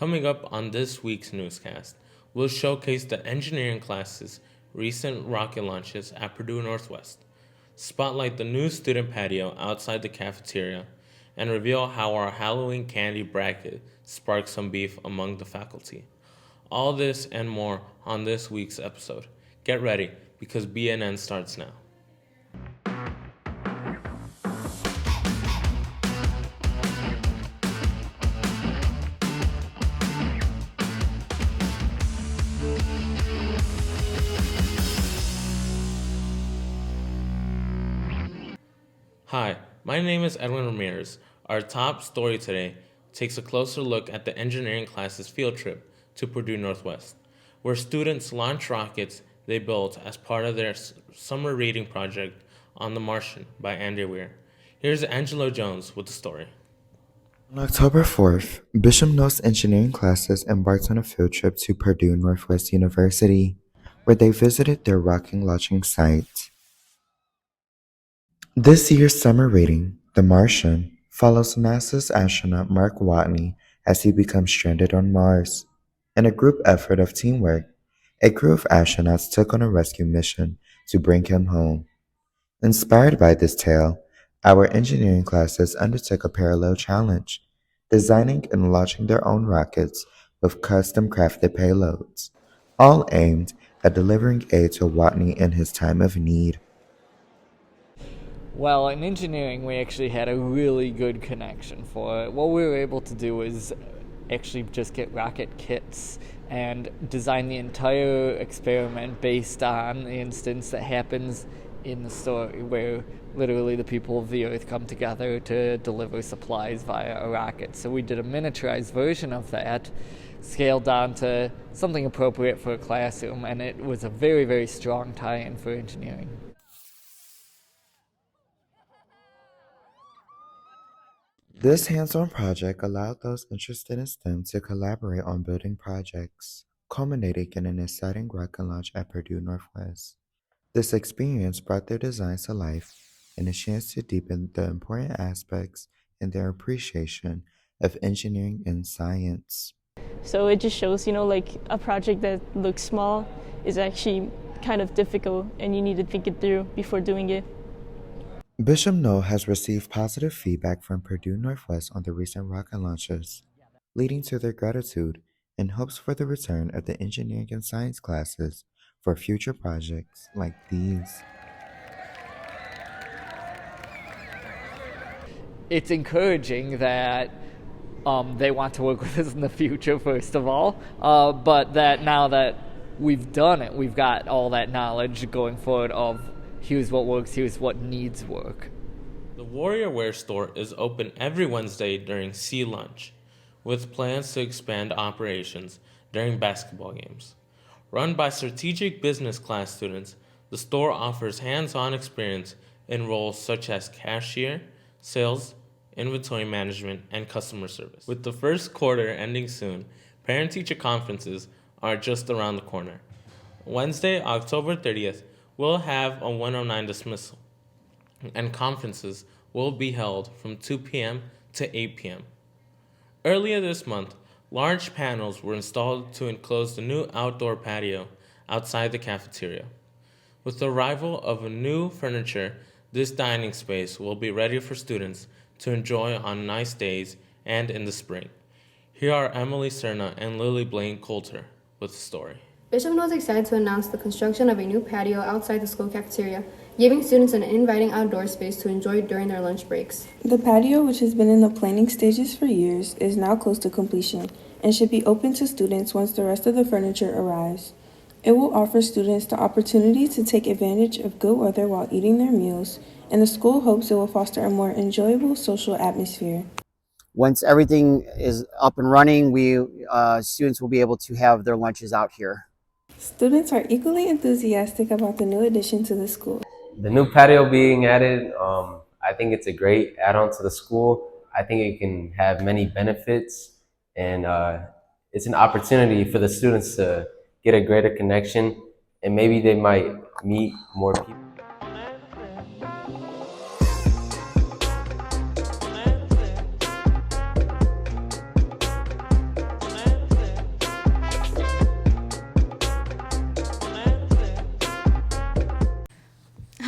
Coming up on this week's newscast, we'll showcase the engineering classes' recent rocket launches at Purdue Northwest, spotlight the new student patio outside the cafeteria, and reveal how our Halloween candy bracket sparked some beef among the faculty. All this and more on this week's episode. Get ready, because BNN starts now. Hi, my name is Edwin Ramirez. Our top story today takes a closer look at the engineering class's field trip to Purdue Northwest, where students launch rockets they built as part of their summer reading project on The Martian by Andy Weir. Here's Angelo Jones with the story. On October 4th, Bishop Notes engineering classes embarked on a field trip to Purdue Northwest University, where they visited their rocket launching site. This year's summer reading, The Martian, follows NASA's astronaut Mark Watney as he becomes stranded on Mars. In a group effort of teamwork, a crew of astronauts took on a rescue mission to bring him home. Inspired by this tale, our engineering classes undertook a parallel challenge, designing and launching their own rockets with custom-crafted payloads, all aimed at delivering aid to Watney in his time of need. Well, in engineering, we actually had a really good connection for it. What we were able to do is actually just get rocket kits and design the entire experiment based on the instance that happens in the story, where literally the people of the Earth come together to deliver supplies via a rocket. So we did a miniaturized version of that, scaled down to something appropriate for a classroom, and it was a very, very strong tie-in for engineering. This hands-on project allowed those interested in STEM to collaborate on building projects, culminating in an exciting rocket launch at Purdue Northwest. This experience brought their designs to life and a chance to deepen the important aspects in their appreciation of engineering and science. So it just shows, like a project that looks small is actually kind of difficult and you need to think it through before doing it. Bishop Noll has received positive feedback from Purdue Northwest on the recent rocket launches, leading to their gratitude and hopes for the return of the engineering and science classes for future projects like these. It's encouraging that they want to work with us in the future, first of all, but that now that we've done it, we've got all that knowledge going forward of here's what works, here's what needs work. The Warrior Wear store is open every Wednesday during Sea Lunch, with plans to expand operations during basketball games. Run by strategic business class students, the store offers hands-on experience in roles such as cashier, sales, inventory management, and customer service. With the first quarter ending soon, parent-teacher conferences are just around the corner. Wednesday, October 30th, we'll have a 109 dismissal, and conferences will be held from 2 p.m. to 8 p.m. Earlier this month, large panels were installed to enclose the new outdoor patio outside the cafeteria. With the arrival of new furniture, this dining space will be ready for students to enjoy on nice days and in the spring. Here are Emily Cerna and Lily Blaine Coulter with the story. Bishop Noll is excited to announce the construction of a new patio outside the school cafeteria, giving students an inviting outdoor space to enjoy during their lunch breaks. The patio, which has been in the planning stages for years, is now close to completion and should be open to students once the rest of the furniture arrives. It will offer students the opportunity to take advantage of good weather while eating their meals, and the school hopes it will foster a more enjoyable social atmosphere. Once everything is up and running, students will be able to have their lunches out here. Students are equally enthusiastic about the new addition to the school. The new patio being added, I think it's a great add-on to the school. I think it can have many benefits, and it's an opportunity for the students to get a greater connection, and maybe they might meet more people.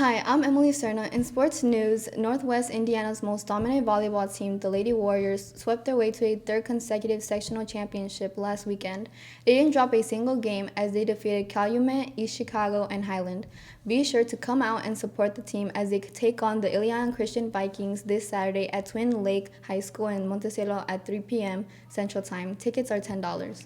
Hi, I'm Emily Serna. In sports news, Northwest Indiana's most dominant volleyball team, the Lady Warriors, swept their way to a third consecutive sectional championship last weekend. They didn't drop a single game as they defeated Calumet, East Chicago, and Highland. Be sure to come out and support the team as they take on the Ilion Christian Vikings this Saturday at Twin Lake High School in Monticello at 3 p.m. Central Time. Tickets are $10.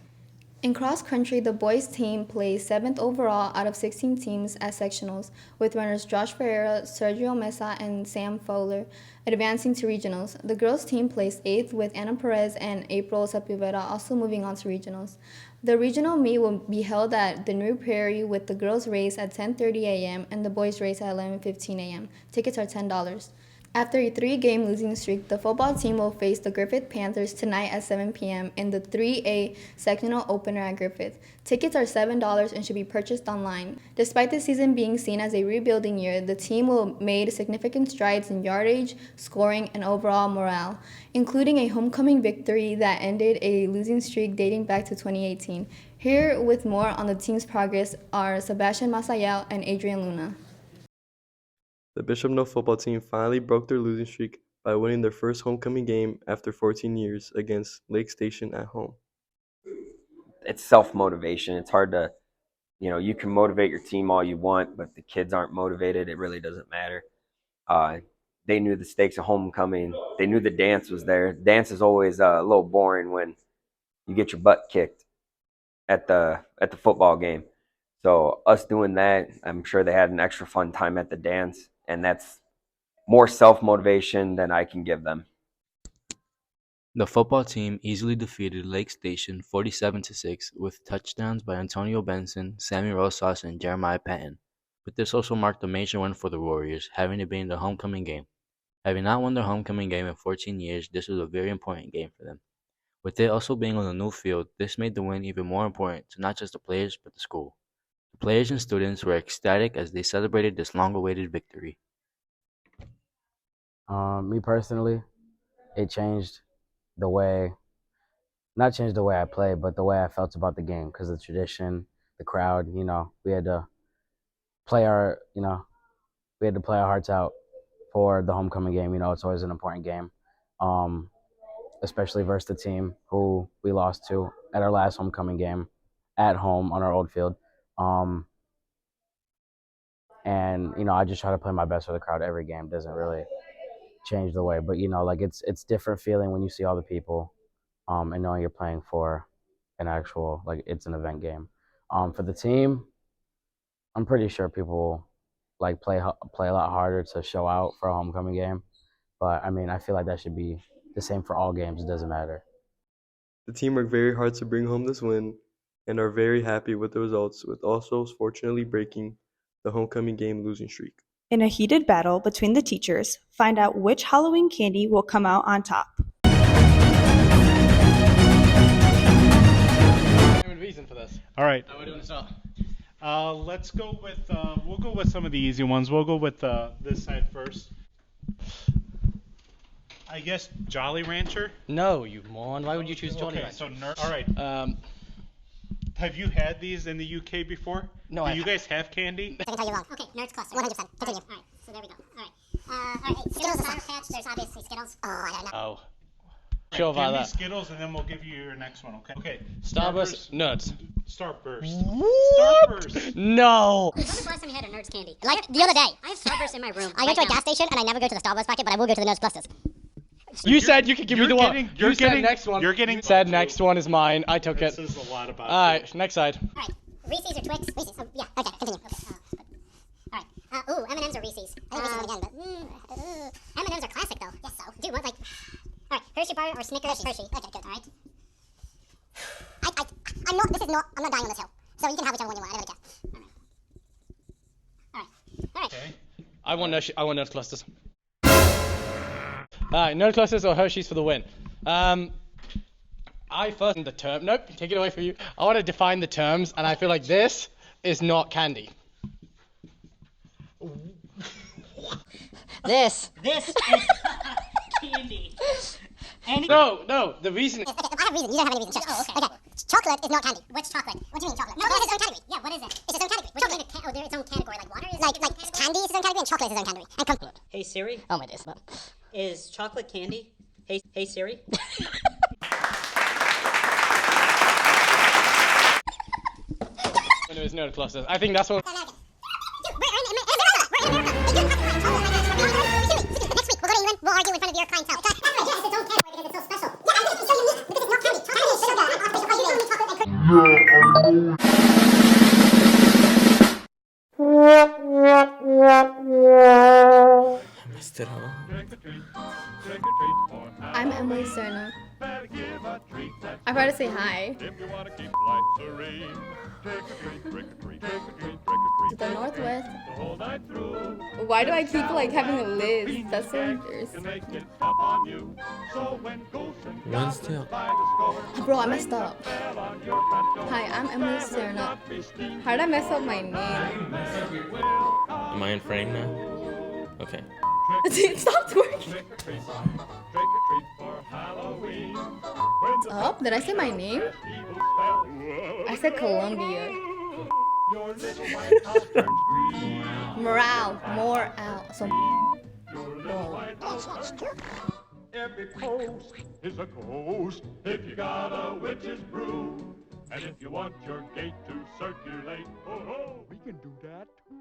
In cross country, the boys team placed 7th overall out of 16 teams at sectionals, with runners Josh Ferreira, Sergio Mesa, and Sam Fowler advancing to regionals. The girls team placed 8th, with Ana Perez and April Sepulveda also moving on to regionals. The regional meet will be held at the New Prairie, with the girls race at 10:30 a.m. and the boys race at 11:15 a.m. Tickets are $10. After a 3-game losing streak, the football team will face the Griffith Panthers tonight at 7 p.m. in the 3A sectional opener at Griffith. Tickets are $7 and should be purchased online. Despite the season being seen as a rebuilding year, the team will made significant strides in yardage, scoring, and overall morale, including a homecoming victory that ended a losing streak dating back to 2018. Here with more on the team's progress are Sebastian Masayel and Adrian Luna. The Bishop Mill football team finally broke their losing streak by winning their first homecoming game after 14 years against Lake Station at home. It's self-motivation. It's hard to, you can motivate your team all you want, but if the kids aren't motivated, it really doesn't matter. They knew the stakes of homecoming. They knew the dance was there. Dance is always a little boring when you get your butt kicked at the football game. So us doing that, I'm sure they had an extra fun time at the dance, and that's more self-motivation than I can give them. The football team easily defeated Lake Station 47-6 with touchdowns by Antonio Benson, Sammy Rosas, and Jeremiah Patton. But this also marked a major win for the Warriors, having it being the homecoming game. Having not won their homecoming game in 14 years, this was a very important game for them. With it also being on a new field, this made the win even more important to not just the players, but the school. The players and students were ecstatic as they celebrated this long-awaited victory. Me personally, it changed not changed the way I play, but the way I felt about the game, because of the tradition, the crowd. We had to play our hearts out for the homecoming game. It's always an important game, especially versus the team who we lost to at our last homecoming game at home on our old field. I just try to play my best for the crowd every game. Doesn't really change the way, but it's different feeling when you see all the people, and knowing you're playing for an actual, it's an event game. For the team, I'm pretty sure people play a lot harder to show out for a homecoming game, but I feel like that should be the same for all games. It doesn't matter. The team worked very hard to bring home this win and are very happy with the results, with also fortunately breaking the homecoming game losing streak. In a heated battle between the teachers, find out which Halloween candy will come out on top. Reason for this. All right. How are we doing this now? Let's go with. We'll go with some of the easy ones. We'll go with this side first. I guess Jolly Rancher. No, you moron. Why would you choose Jolly Okay, Rancher? all right. Have you had these in the UK before? No, Do you guys have candy? I can tell you wrong. Okay, Nerds Cluster. 100%. Continue. All right, so there we go. All right. Skittles, Sour Patch. There's obviously Skittles. Oh, I don't know. Oh. Right, Sure about give me that. Skittles, and then we'll give you your next one. Okay. Starburst nuts. Starburst. What? Starburst. No. When was the last time you had a Nerds candy? Like the other day. I have Starburst in my room. I go to a gas station and I never go to the Starburst packet, but I will go to the Nerds Clusters. You said you could give me the one. You're You said getting next one. You're getting. You said next one is mine. I took That it. says a lot about. All right, next side. All right. Reese's or Twix? Reese's. Oh, yeah. Okay. Continue. All right. Ooh, M&M's or Reese's? I think Reese's again, but M&M's are classic though. Yes, so. Dude, what like? All right. Hershey bar or Snickers? Hershey. Okay, good. All right. I'm not. This is not. I'm not dying on this hill. So you can have whichever one you want. I don't really care. All right. Okay. I want Nerd Clusters. Alright, Nerd Clusters or Hershey's for the win. I first the term. Nope, take it away from you. I want to define the terms, and I feel like this is not candy. This is candy. No, the reason. I have reason. You don't have any reason. Oh, okay. Chocolate is not candy. What's chocolate? What do you mean chocolate? No, it's its own category. Yeah, what is it? It's its own category. Chocolate is its own category. Like water is. Like candy is its own category, and chocolate chocolate is his own kind of and chocolate. Hey Siri. Oh my days. Is chocolate candy? Hey Siri. When there was no clusters. I think that's what. Next week, we'll go to UN, we'll argue in front of your clientele. That's right, yes, it's its own category because it's so special. Yeah, I think it's so unique because it's not candy. Chocolate is sugar, and artificial chocolate and I missed it, huh? I'm Emily Serna. I forgot to say hi. To the Northwest. Why do I keep like having a list? That's so embarrassing. Wednesday. Bro, I messed up. Hi, I'm Emily Serna. How did I mess up my name? Am I in frame now? Okay. It stopped working. What's up? Did I say my name? I said Columbia. Morale. More out. So. Every post is a coast if you got a witch's brew. And if you want your gate to circulate, oh, we can do that too.